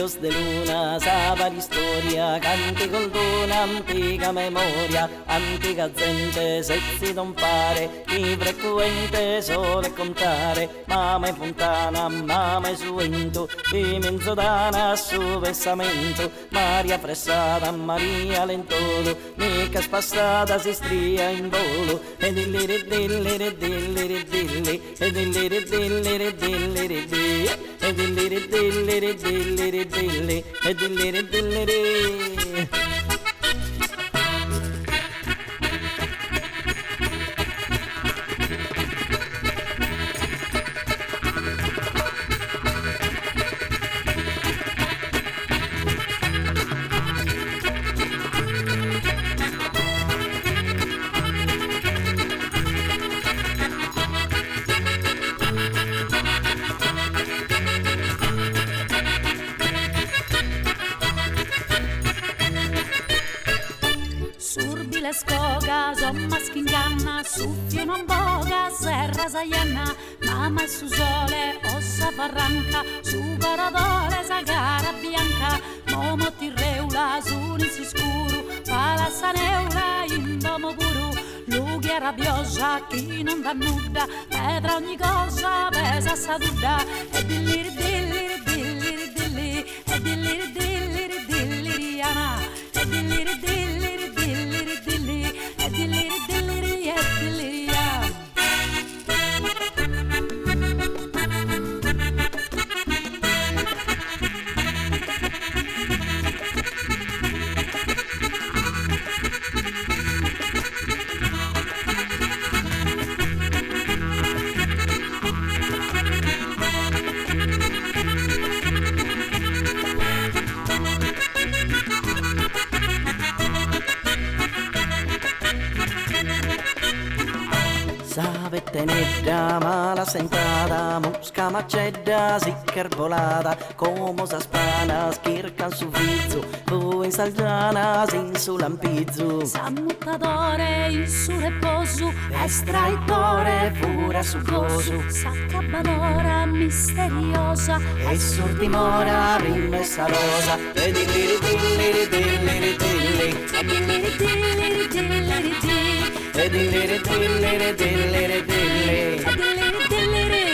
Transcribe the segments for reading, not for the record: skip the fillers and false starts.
Años de luna, sábado historia, canti col d'una antica memoria, antica gente, sezzi non pare, chi frequente sole contare, mamma è fontana, mamma è suento, imenzodana su versamento, Maria fressata, Maria lentolo, mica spassata si stria in volo, e dilliri dilliri dilliri dilli, e dilliri dilliri dilliri dilli, e dilliri dilliri dilliri dilli, e dilliri dilliri. Le scoga, somma schinganna, suffio non boga, serra saianna, mamma e su sole, ossa barranca, su paradole, sagara bianca, momo tirreula, su nisi scuro, palassa neula, in domo puru, lughi rabbiosa, chi non dà nuda, pedra ogni cosa, pesa saduda, e dilliri dilliri dilliri dilli, e dilliri dilliri dilliri ana, e dilliri dilliri dilliri dilli, e dilliri dilliri e dilliri ya. Savette nedda, mala sentada, mosca macedda, siccherbolata, come sa spana, schircan su vizzo, fu in salgiana, sin su lampizzo. Sammuttatore, in su reposo, estraitore, pure su gozo, s'accabadora misteriosa, e sul timora, prima e salosa, e dilliri dilliri dilliri dilli, e dilliri dilliri dilliri dilli, e dilliri dilliri dilliri dilli, e dilliri dilliri.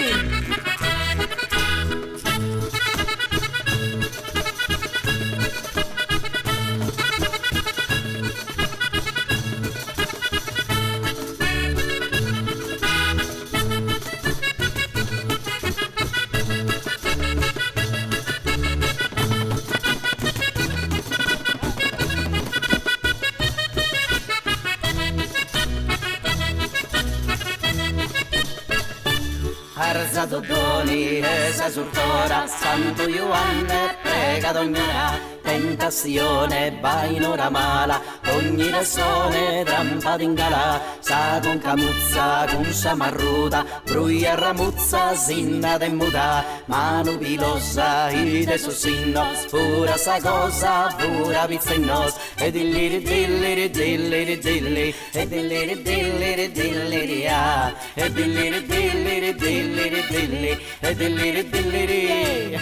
Arza Dodoni, Esa Surtora, Santo Ioanne, prega d'ognora, tentazione, bainora mala, ogni ragione, trampa d'ingala, sa con camuzza, con samarruta, bruglia ramuzza, sinna de muta, manu pilosa, ide su sinnos, pura sa cosa, pura pizzennos, e dilliri dilliri dilliri dilli, e dilliri dilliri dilliri ah, e dilliri dilliri dilliri dilli, e dilliri dilliri.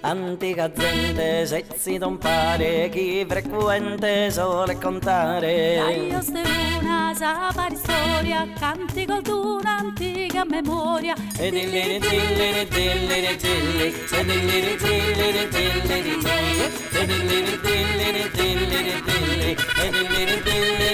Antica gente, sezzi non pare, chi frequente sole contare. Años de luna, sapari storia, canti col d'una antica memoria, E dilliri dilliri dilliri dilli, e dilliri dilliri dilliri dilli, e dilliri dilliri dilliri dilli, e dilliri dilliri